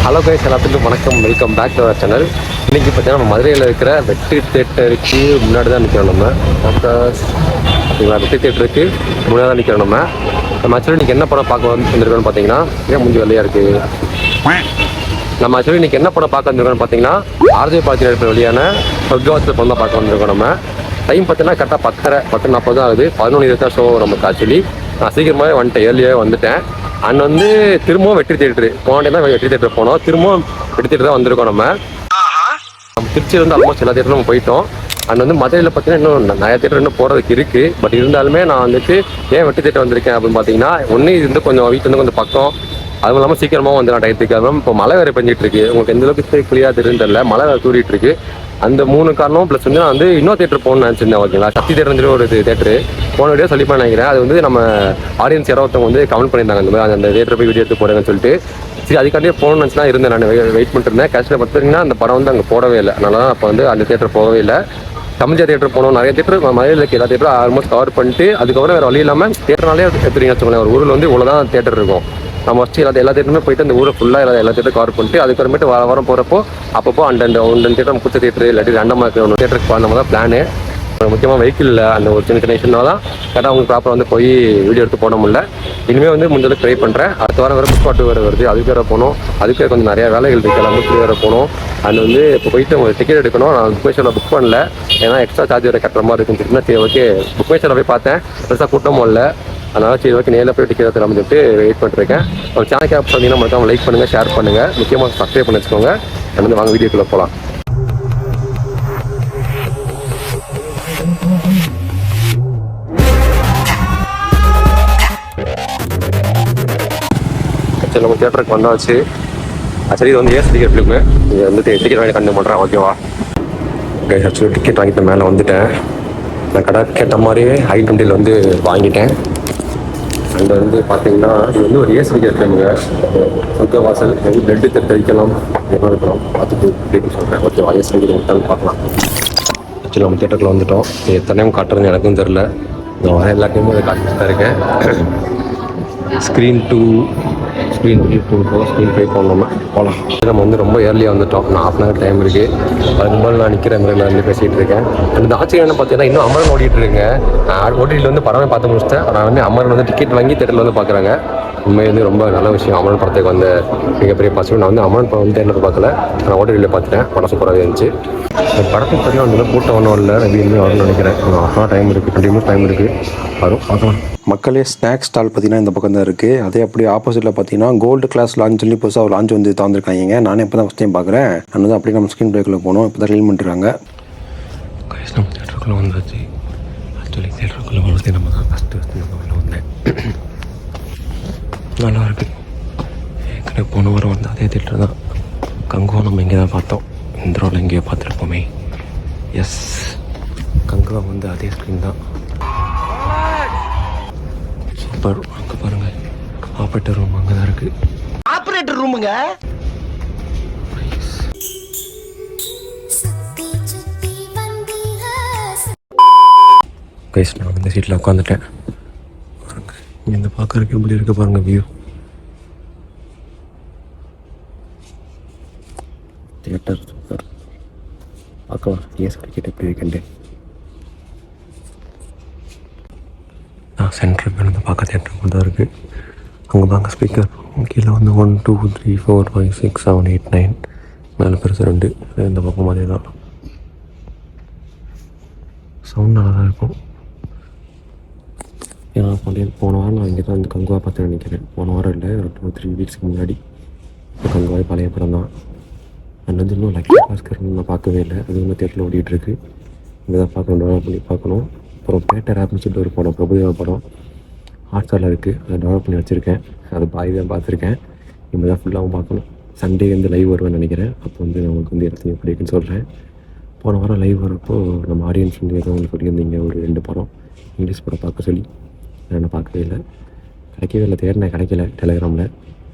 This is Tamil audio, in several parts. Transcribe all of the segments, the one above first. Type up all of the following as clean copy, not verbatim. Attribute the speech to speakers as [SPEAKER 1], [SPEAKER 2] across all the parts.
[SPEAKER 1] ஹலோ கைஸ், எல்லாத்துக்கும் வணக்கம். Welcome back to our channel. இன்றைக்கி பார்த்தீங்கன்னா நம்ம மதுரையில் இருக்கிற வெற்றி தேட்டருக்கு முன்னாடி தான் நிற்கிறோம். வெற்றி தேட்டருக்கு முன்னாடி தான் நிற்கிறோம். நம்ம ஆக்சுவலி இன்றைக்கி என்ன படம் பார்க்க வந்துருக்கோம்னு பார்த்தீங்கன்னா, ஏன் முடிஞ்சு வெள்ளையாக இருக்குது. நம்ம ஆக்சுவலி இன்றைக்கி என்ன படம் பார்க்க வந்துருக்கோம்னு பார்த்தீங்கன்னா, ஆர்ஜே பாத்தி நடிப்பில் வெளியான சொர்க்கவாசல் படம் தான் பார்க்க வந்திருக்கோம். நம்ம டைம் பார்த்தீங்கன்னா கரெக்டாக 10:40 தான் ஆகுது. 11:20 தான் ஷோ நமக்கு. ஆக்சுவலி நான் சீக்கிரமாகவே வந்துட்டேன், ஏர்லியாகவே வந்துட்டேன். அண்ட் திரும்பவும் வெற்றி தேட்டரு போனே தான் வெற்றி தேட்டர் போனோம். திரும்பவும் வெற்றி தேட்டர் தான் வந்திருக்கோம். நம்ம திருச்சியில் ஆல்மோஸ்ட் எல்லா தேட்டரும் நம்ம போயிட்டோம். அண்ட் மதுரையில் பார்த்தீங்கன்னா இன்னும் நிறைய தேட்டர் இன்னும் போகிறதுக்கு இருக்குது. பட் இருந்தாலுமே நான் ஏன் வெற்றி தேட்டர் வந்திருக்கேன் அப்படின்னு பார்த்தீங்கன்னா, ஒன்று இது கொஞ்சம் வீட்டிலேருந்து கொஞ்சம் பக்கம், அதுவும் இல்லாமல் சீக்கிரமாக வந்து நான் டயத்துக்கு. அதுவும் இப்போ மழை வேறு பெஞ்சிட்டு இருக்கு. உங்களுக்கு எந்த அளவுக்கு கிளியாக தெரியுன்னு தெரியல, மழை வேறு தூரிட்டு இருக்கு. அந்த 3 காரணம் ப்ளஸ் நான் இன்னொரு தேட்டர் போகணும்னு நினச்சிருந்தேன். ஓகேங்களா, சக்தி தேட்டர் ஒரு தேட்டரு போன வீடியோ சொல்லிப்பேன் நினைக்கிறேன். அது நம்ம ஆடியன்ஸ் யாரோ ஒருத்தவங்க கமெண்ட் பண்ணியிருந்தாங்க, இந்த மாதிரி அந்த தேட்டர் போய் வீடியோ எடுத்து போடுங்கன்னு சொல்லிட்டு. சரி, அதுக்காண்டியே போகணும்னு நினச்சி தான் இருந்தேன். நான் வெயிட் பண்ணிட்டு இருந்தேன். கடைசியில் பார்த்தீங்கன்னா அந்த படம் அங்கே போடவே இல்லை. அதனால தான் அப்போ அந்த தேட்டர் போகவே இல்லை. தமிழ் தேட்டர் போனோம். நிறைய தேட்டர் மதுரையில் இருக்க எல்லா தேட்டரும் ஆல்மோஸ்ட் கவர் பண்ணிட்டு, அதுக்கப்புறம் வேறு வழி இல்லாமல் தேட்டர்னாலே எடுத்துறீங்கன்னு வச்சுக்கோங்களேன். ஒரு ஊரில் இவ்வளோ தான் தேட்டர் இருக்கும். நம்ம ஃபஸ்ட்டு எல்லா தேட்டருமே போயிட்டு அந்த ஊரை ஃபுல்லாக எல்லா தேட்டரும் கவர் பண்ணிட்டு, அதுக்கப்புறமேட்டு வாரம் போகிறப்போ அப்பப்போ அந்த தேட்டர் நம்ம பிடிச்ச தேட்டர் இல்லாட்டி ரெண்டமாக ஒன்று தேட்டருக்கு போகிற நம்ம தான் பிளானு. முக்கியமாக வெஹிக்கிள் அந்த ஒரு சின்ன இஷ்யூனால தான் கரெக்டாக அவங்க ப்ராப்பராக போய் வீடியோ எடுத்து போட முடியல. இனிமேல் முடிஞ்சளவுக்கு ட்ரை பண்ணுறேன். அடுத்த வாரம் வேறு புக் வேறு வருது, அதுக்கு வேறு போகணும். அதுக்கு கொஞ்சம் நிறையா வேலைகள் இருக்குது. எல்லாம் முடிச்சு வேறு போகணும். அது இப்போ போயிட்டு உங்களுக்கு டிக்கெட் எடுக்கணும். நான் புக் மை ஷோவில் புக் பண்ணல, ஏன்னா எக்ஸ்ட்ரா சார்ஜ் வேறு கட்டுற மாதிரி இருக்குன்னு சொல்லிட்டு. சரி, ஓகே, புக் மை ஷோவில் போய் பார்த்தேன், பெருசாக கூட்டமும் இல்லை. அதனால் சரி, ஓகே, நேரில் போய் டிக்கெட் எடுத்து சொல்லிட்டு வெயிட் பண்ணிருக்கேன். ஒரு சேனல் கேப் பார்த்தீங்கன்னா மட்டும் லைக் பண்ணுங்கள், ஷேர் பண்ணுங்கள், முக்கியமாக சப்ஸ்கிரைப் பண்ணி வச்சுக்கோங்க. வாங்க வீடியோக்குள்ளே போகலாம். சரி, நம்ம தியேட்டருக்கு வந்தாச்சு. ஆக்சுவலி இது ஏசி டிக்கெட் ஃபிலிமு. இது டிக்கெட் வாங்கி கண்டு பண்ணுறேன். ஓகேவா, ஆக்சுவலி டிக்கெட் வாங்கிட்டு மேலே வந்துட்டேன். நான் கடை கேட்ட மாதிரியே I-20 வாங்கிட்டேன். அண்ட் பார்த்தீங்கன்னா இது ஒரு ஏசி டிக்கெட் ஃபிலிமுங்க. சொர்க்கவாசல் பிளட்டு தெரிவிக்கலாம் இருக்கிறோம். பார்த்துட்டு அப்படின்னு சொல்கிறேன். ஓகேவா, ஏசி டிக்கெட் விட்டாலும் பார்க்கலாம். ஆக்சுவலி நம்ம தியேட்டருக்குள்ள வந்துட்டோம். எத்தனையும் காட்டுறதுன்னு எனக்கும் தெரில. நான் வர எல்லா டைமும் அதை காட்டிட்டு தான் இருக்கேன். ஸ்க்ரீன் 2 ஸ்க்ரீன் 5 போகணும். போகலாம். நம்ம ரொம்ப ஏர்லியாக வந்துட்டோம். நான் ½ hour டைம் இருக்குது. அதுக்கு முன்னாடி நான் நிற்கிற மாதிரி பேசிகிட்டு இருக்கேன். அந்த ஆச்சரியம் என்ன பார்த்தீங்கன்னா, இன்னும் அமரன் ஓடிட்டு இருக்கேன். ஓடியில் படமே பார்த்து முடிச்சிட்டேன். ஆனால் அமரன் டிக்கெட் வாங்கி தேட்டரில் பார்க்குறாங்க. உண்மையை ரொம்ப நல்ல விஷயம். அமரன் படத்துக்கு வந்த மிகப்பெரிய பாசிட்டிவ். நான் அமரன் படம் தேட்டரில் பார்க்கல, நான் ஓடியில் பார்த்துட்டேன். படம் சூப்பராகவே இருந்துச்சு. படத்துக்கு பார்த்தீங்கன்னா கூட்டம் ஒன்றும் இல்லை. இனிமேல் வரும்னு நினைக்கிறேன். ½ hour டைம் இருக்குது, 20 minutes டைம் இருக்குது. வரும், பார்க்கலாம்.
[SPEAKER 2] மக்களே, ஸ்நாக்ஸ் ஸ்டால் பார்த்தீங்கன்னா இந்த பக்கம் தான் இருக்குது. அதே அப்படி ஆப்போசிட்டில் பார்த்தீங்கன்னா கோல்டு கிளாஸ் லான்ச் சொல்லி புதுசாக ஒரு லான்ச் திறந்துருக்காங்க. நானே இப்போ தான் ஃபஸ்ட் டைம் பார்க்குறேன். நான் அப்படியே நம்ம ஸ்க்ரீன் பிரேக்கில் போனோம். இப்போ தான் க்ளீன் பண்ணிட்டுருக்காங்க.
[SPEAKER 1] நம்ம தேட்டருக்குள்ளே வந்தாச்சு. ஆக்சுவலி தேட்டருக்குள்ளே வந்து நம்ம தான் ஃபஸ்ட்டு வந்தேன். நல்லா இருக்குது. ஏற்கனவே போன வாரம் வந்து அதே தேட்டர் தான். கங்குவா நம்ம இங்கே தான் பார்த்தோம். இந்த ரோடில் எங்கேயோ பார்த்துருப்போமே. எஸ், கங்குவா அதே ஸ்க்ரீன் தான். சூப்பர். அங்கே பாருங்கள், ஆப்ரேட்டர் ரூம் அங்கே தான் இருக்குது.
[SPEAKER 3] ஆப்ரேட்டர் ரூமுங்க.
[SPEAKER 1] கைஸ், நான் இந்த சீட்டில் உட்காந்துட்டேன். பாருங்கள், இங்கே பார்க்குறதுக்கு எப்படி இருக்குது பாருங்கள் வியூ. Theatre super. பார்க்கலாம் ஏசி டிக்கெட் எப்படி இருக்குன்ட்டு. நான் சென்ட்ருக்கு பார்க்க தேட்டருக்கு தான் இருக்குது. அங்கே பார்க்க ஸ்பீக்கர் கீழே 1 2 3 4 5 6 7 8 9 மேலே பெருசு 2. இந்த பக்கம் அதே தான். சவுண்ட் நல்லா தான் இருக்கும். ஏன்னா போன வாரம் நான் இங்கே தான் கங்குவா பார்த்து நினைக்கிறேன். போன வாரம் இல்லை, ஒரு 2-3 வீக்ஸ்க்கு முன்னாடி. இப்போ கங்குவாய் பழைய படம் தான். அண்ட் இன்னும் லக்கி பாஸ்கர் நான் பார்க்கவே இல்லை. அது தேட்டரில் ஓடிட்டுருக்கு. இங்கே தான் பார்க்கணும், டெவலப் பண்ணி பார்க்கணும். அப்புறம் பேட்டர் ஆப்னு சொல்லிட்டு ஒரு படம், பிரபுதேவா படம் ஹாட்ஸ்டாரில் இருக்குது. அதை டெவலப் பண்ணி வச்சுருக்கேன். அது பாய் தான் பார்த்துருக்கேன். இனிமேல் தான் ஃபுல்லாகவும் பார்க்கணும். சண்டே லைவ் வருவேன்னு நினைக்கிறேன். அப்போ நம்மளுக்கு எல்லாத்தையும் எப்படி இருக்குன்னு சொல்கிறேன். போன வாரம் லைவ் வரப்போ நம்ம ஆடியன்ஸ் ஏதோ ஒன்று சொல்லியிருந்தீங்க, ஒரு 2 படம் இங்கிலீஷ் படம் பார்க்க சொல்லி. நான் பார்க்கவே இல்லை, கிடைக்கவே இல்லை. தேடினேன், கிடைக்கல டெலிகிராமில்.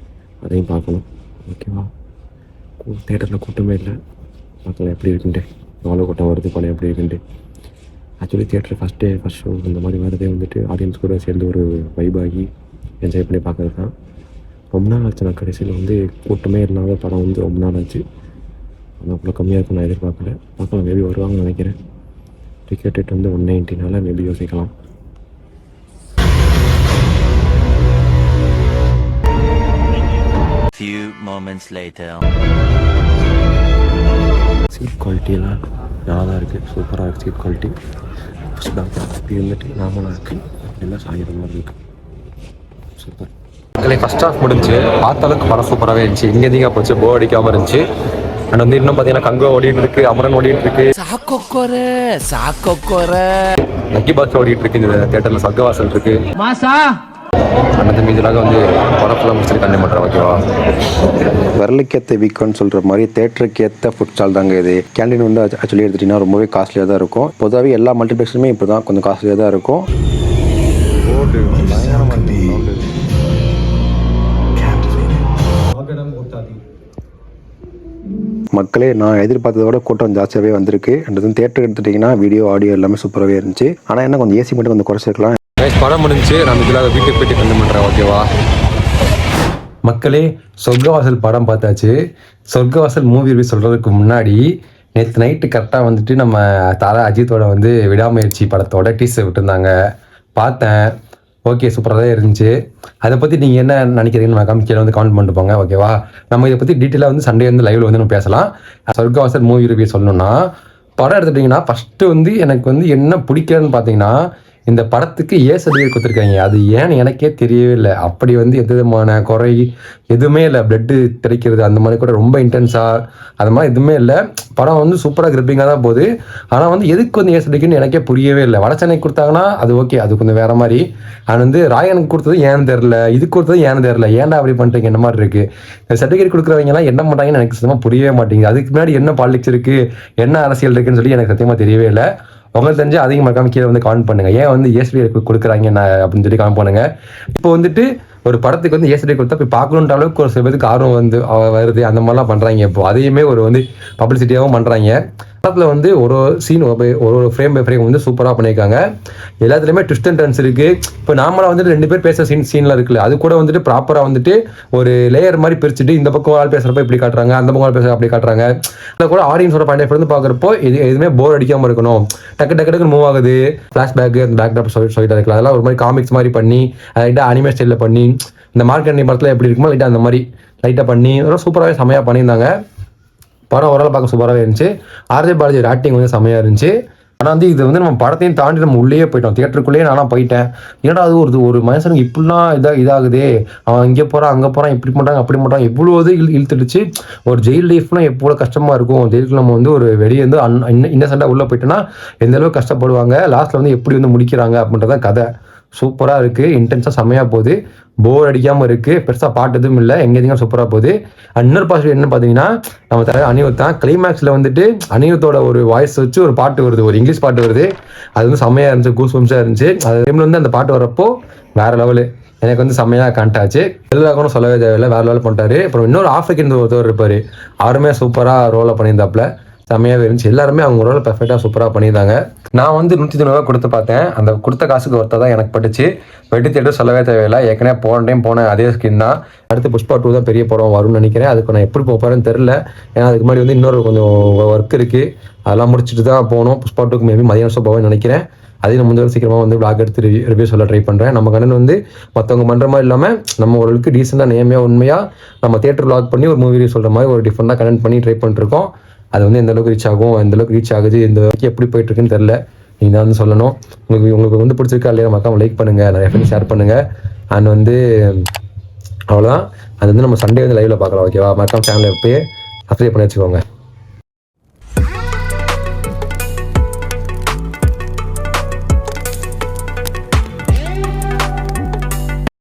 [SPEAKER 1] அதையும் பார்க்கணும். ஓகேவா, தேட்டரில் கூட்டமே இல்லை. பார்க்கலாம் எப்படி இருக்குன்ட்டு. எவ்வளோ கூட்டம் வருது, படம் எப்படி இருக்குன்ட்டு. ஆக்சுவலி தியேட்டர் ஃபஸ்ட் ஷோ இந்த மாதிரி வரதே ஆடியன்ஸ் கூட சேர்ந்து ஒரு வைபாகி என்ஜாய் பண்ணி பார்க்குறது தான். ரொம்ப நாள் ஆச்சு. நான் கடைசியில் வந்து கூட்டமே இல்லாத படம் வந்து ரொம்ப நாள் ஆச்சு. ஆனால் அவ்வளோ கம்மியாக இருக்கும் நான் எதிர்பார்க்கல. பார்க்கலாம், மேபி வருவாங்கன்னு நினைக்கிறேன். டிக்கெட் ரேட் வந்து 190 மேபி யோசிக்கலாம்.
[SPEAKER 3] Few moments later.
[SPEAKER 1] சீட் குவாலிட்டியெல்லாம் நல்லா தான் இருக்குது. சூப்பராக இருக்குது சீட் குவாலிட்டி. ஃபஸ்ட் பேக் இப்படி இருந்துட்டு நார்மலாக இருக்குது. எல்லாம் சாகிற மாதிரி இருக்குது. சூப்பர். அதில் ஃபஸ்ட் ஹாஃப் முடிஞ்சு பார்த்த அளவுக்கு படம் சூப்பராகவே இருந்துச்சு. இங்கே போச்சு, போர் அடிக்காமல் இருந்துச்சு. அண்ட் வந்து இன்னும் பார்த்தீங்கன்னா கங்கோ ஓடிட்டு இருக்கு, அமரன் ஓடிட்டு இருக்கு, லக்கி பாக்ஸ் ஓடிட்டு இருக்கு. இந்த தியேட்டரில் சொர்க்கவாசல் இருக்கு. அண்ணன் மீதிலாக வந்து படம் ஃபுல்லாக முடிச்சுட்டு கண்டிப்பாக பண்ணுறேன். ஓகேவா?
[SPEAKER 2] விரலுக்கேற்ற வீக்கம்னு சொல்கிற மாதிரி தேட்டருக்கு ஏற்ற ஃபுட் ஸ்டால் தாங்க இது. கேண்டீன் வந்து ஆக்சுவலி எடுத்துட்டிங்கன்னா ரொம்பவே காஸ்ட்லியாக தான் இருக்கும். பொதுவாகவே எல்லா மல்டிப்ளெக்ஸுமே இப்போ தான் கொஞ்சம் காஸ்ட்லியாக தான் இருக்கும். மக்களே, நான் எதிர்பார்த்ததை விட கூட்டம் ஜாஸ்தியாகவே வந்திருக்கு. அண்ட் வந்து தேட்டர் எடுத்துட்டிங்கன்னா வீடியோ ஆடியோ எல்லாமே சூப்பராகவே இருந்துச்சு. ஆனால் என்ன கொஞ்சம் ஏசி மட்டும் கொஞ்சம் குறைச்சிருக்கலாம்.
[SPEAKER 1] படம் முடிஞ்சு நம்ம இதில் வீட்டுக்கு போயிட்டு கண்டு பண்ணுறேன். ஓகேவா மக்களே? சொர்க்கவாசல் படம் பார்த்தாச்சு. சொர்க்கவாசல் மூவி ரிவ்யூ சொல்கிறதுக்கு முன்னாடி நேற்று நைட்டு கரெக்டாக வந்துட்டு நம்ம தல அஜித்தோட வந்து விடாமுயற்சி படத்தோட டீசர் விட்டுருந்தாங்க. பார்த்தேன். ஓகே, சூப்பராக தான் இருந்துச்சு. அதை பற்றி நீங்கள் என்ன நினைக்கிறீங்கன்னு நான் கீழே வந்து கமெண்ட் பண்ணிட்டு போங்க. ஓகேவா? நம்ம இதை பற்றி டீட்டெயிலாக வந்து சண்டே வந்து லைவில் வந்து நம்ம பேசலாம். சொர்க்கவாசல் மூவி ரிவ்யூ சொல்லணும்னா, படம் எடுத்துட்டிங்கன்னா ஃபஸ்ட்டு வந்து எனக்கு வந்து என்ன பிடிக்கலன்னு பார்த்தீங்கன்னா, இந்த படத்துக்கு சர்டிஃபிகேட் கொடுத்துருக்காங்க. அது ஏன்னு எனக்கே தெரியவே இல்லை. அப்படி வந்து எது விதமான குறை எதுவுமே இல்லை. பிளட்டு கிடைக்கிறது அந்த மாதிரி கூட ரொம்ப இன்டென்ஸாக அது மாதிரி எதுவுமே இல்லை. படம் வந்து சூப்பராக கிரிப்பிங்காக தான் போகுது. ஆனால் வந்து எதுக்கு வந்து சர்டிஃபிகேட்னு எனக்கே புரியவே இல்லை. வடச்சென்னை கொடுத்தாங்கன்னா அது ஓகே, அது கொஞ்சம் வேறு மாதிரி. அது வந்து ராயனுக்கு கொடுத்தது ஏன்னு தெரில, இதுக்கு கொடுத்தது ஏன்னு தெரில. ஏன்டா அப்படி பண்ணுறீங்க? என்ன மாதிரி இருக்குது இந்த சர்டிஃபிகேட் கொடுக்குறவங்கலாம் என்ன பண்ணுறாங்கன்னு எனக்கு சுத்தமாக புரியவே மாட்டேங்குது. அதுக்கு முன்னாடி என்ன பாலிடிக்ஸ் இருக்குது, என்ன அரசியல் இருக்குன்னு சொல்லி எனக்கு சத்தியமாக தெரியவே இல்லை. உங்களுக்கு தெரிஞ்சு அதிகம் மறக்காம கீழே வந்து கமெண்ட் பண்ணுங்க. ஏன் வந்து சர்டிஃபிகேட் கொடுக்குறாங்க அப்படின்னு சொல்லி கமெண்ட் பண்ணுங்க. இப்போ வந்துட்டு ஒரு படத்துக்கு வந்து சர்டிஃபிகேட் கொடுத்தா போய் பார்க்கணுன்ற அளவுக்கு ஒரு சில பேருக்கு ஆர்வம் வந்து வருது. அந்த மாதிரிலாம் பண்ணுறாங்க. இப்போ அதையுமே ஒரு வந்து பப்ளிசிட்டியாகவும் பண்ணுறாங்க. படத்தில் வந்து ஒரு சீன் ஒரு ஃப்ரேம் பை ஃப்ரேம் வந்து சூப்பராக பண்ணியிருக்காங்க. எல்லாத்துலேயுமே ட்விஸ்ட் அண்ட் டர்ன்ஸ் இருக்குது. இப்போ நார்மலாக வந்துட்டு 2 பேர் பேசுகிற சீன்லாம் இருக்குல்ல, அது கூட வந்துட்டு ப்ராப்பராக வந்துட்டு ஒரு லேயர் மாதிரி பிரிச்சுட்டு இந்த பக்கம் ஆள் பேசுகிறப்ப இப்படி காட்டுறாங்க, அந்த பக்கம் ஆள் பேசுகிற அப்படி காட்டுறாங்க. அதை கூட ஆடியன்ஸோட பாயிண்ட் ஆஃப் வியூ வந்து பார்க்குறப்போ எதுவுமே போர் அடிக்காமல் இருக்கணும். டக்கு மூவ் ஆகுது. ஃப்ளாஷ்பேக்கு அந்த பேக்ராப் சொல்லிட்டு இருக்கலாம். அதெல்லாம் ஒரு மாதிரி காமிக்ஸ் மாதிரி பண்ணி லைட்டாக அனிமே ஸ்டைலில் பண்ணி இந்த மார்க்கெட்டிங் படத்தில் எப்படி இருக்குமோ லைட்டாக அந்த மாதிரி லைட்டாக பண்ணி ரொம்ப சூப்பராகவே செமையாக பண்ணியிருந்தாங்க. படம் ஓரளவு பார்க்க சூப்பராகவே இருந்துச்சு. ஆர்ஜே பாலாஜி ஆக்டிங் வந்து செமையாக இருந்துச்சு. ஆனால் வந்து இது வந்து நம்ம படத்தையும் தாண்டி நம்ம உள்ளே போயிட்டோம். தியேட்டருக்குள்ளேயே நானும் போயிட்டேன். ஏன்னா அது ஒரு மனுஷனுக்கு இப்படிலாம் இதாகுதே, அவன் இங்கே போகிறான் அங்கே போகிறான், இப்படி பண்ணுறாங்க அப்படி பண்ணுறாங்க, இவ்வளோ இது இழுத்துடுச்சு. ஒரு ஜெயில் லைஃப்லாம் எவ்வளோ கஷ்டமாக இருக்கும். ஜெயிலுக்கு நம்ம வந்து ஒரு வெளியே வந்து இன்னசென்ட்டாக உள்ளே போயிட்டோன்னா எந்த அளவுக்கு கஷ்டப்படுவாங்க, லாஸ்ட்டில் வந்து எப்படி வந்து முடிக்கிறாங்க அப்படின்றதான் கதை. சூப்பராக இருக்குது. இன்டென்ஸாக செம்மையாக போகுது. போர் அடிக்காமல் இருக்குது. பெருசாக பாட்டு எதுவும் இல்லை. எங்கேயும் சூப்பராக போகுது. இன்னொரு பாட்டு என்ன பார்த்தீங்கன்னா, நம்ம தலைவர் அனிருத் தான். கிளைமேக்ஸில் வந்துட்டு அனிருத்தோட ஒரு வாய்ஸ் வச்சு ஒரு பாட்டு வருது, ஒரு இங்கிலீஷ் பாட்டு வருது. அது வந்து செம்மையாக இருந்துச்சு, கூஸ்பம்ஸாக இருந்துச்சு. அது டைமில் வந்து அந்த பாட்டு வரப்போ வேறு லெவலு. எனக்கு வந்து செம்மையாக கனெக்ட் ஆச்சு. எல்லாருக்கும் சொல்லவே தேவையில்லை, வேறு லெவல் பண்ணிட்டாரு. அப்புறம் இன்னொரு ஆஃப்ரிக்கன் ஒருத்தர் இருப்பார், அவருமே சூப்பராக ரோலை பண்ணியிருந்தாப்புல. செம்மையாகவே இருந்துச்சு. எல்லாருமே அவங்க ரோலை பெர்ஃபெக்டாக சூப்பராக பண்ணியிருந்தாங்க. நான் வந்து 190 கொடுத்து பார்த்தேன். அந்த கொடுத்த காசுக்கு ஒருத்தர் தான் எனக்கு பட்டுச்சு. வெட்டி தேட்டர் சொல்லவே தேவையில்லை. ஏற்கனவே போன டைம் போனேன் அதே ஸ்கின் தான். அடுத்து புஷ்பா 2 தான் பெரிய படம் வரும்னு நினைக்கிறேன். அதுக்கு நான் எப்படி போகிறேன்னு தெரில. ஏன்னா அதுக்கு முன்னாடி வந்து இன்னொரு கொஞ்சம் ஒர்க் இருக்குது, அதெல்லாம் முடிச்சுட்டு தான் போகணும். புஷ்பா 2க்கு மேபி மதியம் ஷோ போவேன்னு நினைக்கிறேன். அதையும் நான் முடிஞ்ச சீக்கிரமாக வந்து விளாக் எடுத்து ரிவ்யூ சொல்ல ட்ரை பண்ணுறேன். நம்ம கண்ணன் வந்து மற்றவங்க பண்ணுற மாதிரி இல்லாமல் நம்ம ஓரளவுக்கு டீசெண்டாக நேர்மையாக உண்மையாக நம்ம தேட்டர் விளாக் பண்ணி ஒரு மூவி சொல்கிற மாதிரி ஒரு டிஃப்ரெண்டாக கனெக்ட் பண்ணி ட்ரை பண்ணிருக்கோம். அது வந்து எந்த அளவுக்கு ரீச் ஆகும், எந்த அளவுக்கு ரீச் ஆகுது, இந்த வரைக்கும் எப்படி போயிட்டு இருக்குன்னு தெரில. நீங்கள் தான் வந்து சொல்லணும். உங்களுக்கு வந்து பிடிச்சிருக்கா இல்லையா மறக்காம லைக் பண்ணுங்கள், நிறைய பேர் ஷேர் பண்ணுங்கள். அண்ட் வந்து அவ்வளோதான். அது வந்து நம்ம சண்டே வந்து லைவில் பார்க்கலாம். ஓகேவா? மறக்காம சேனலை போய் சப்ஸ்கிரைப் பண்ணி வச்சுக்கோங்க.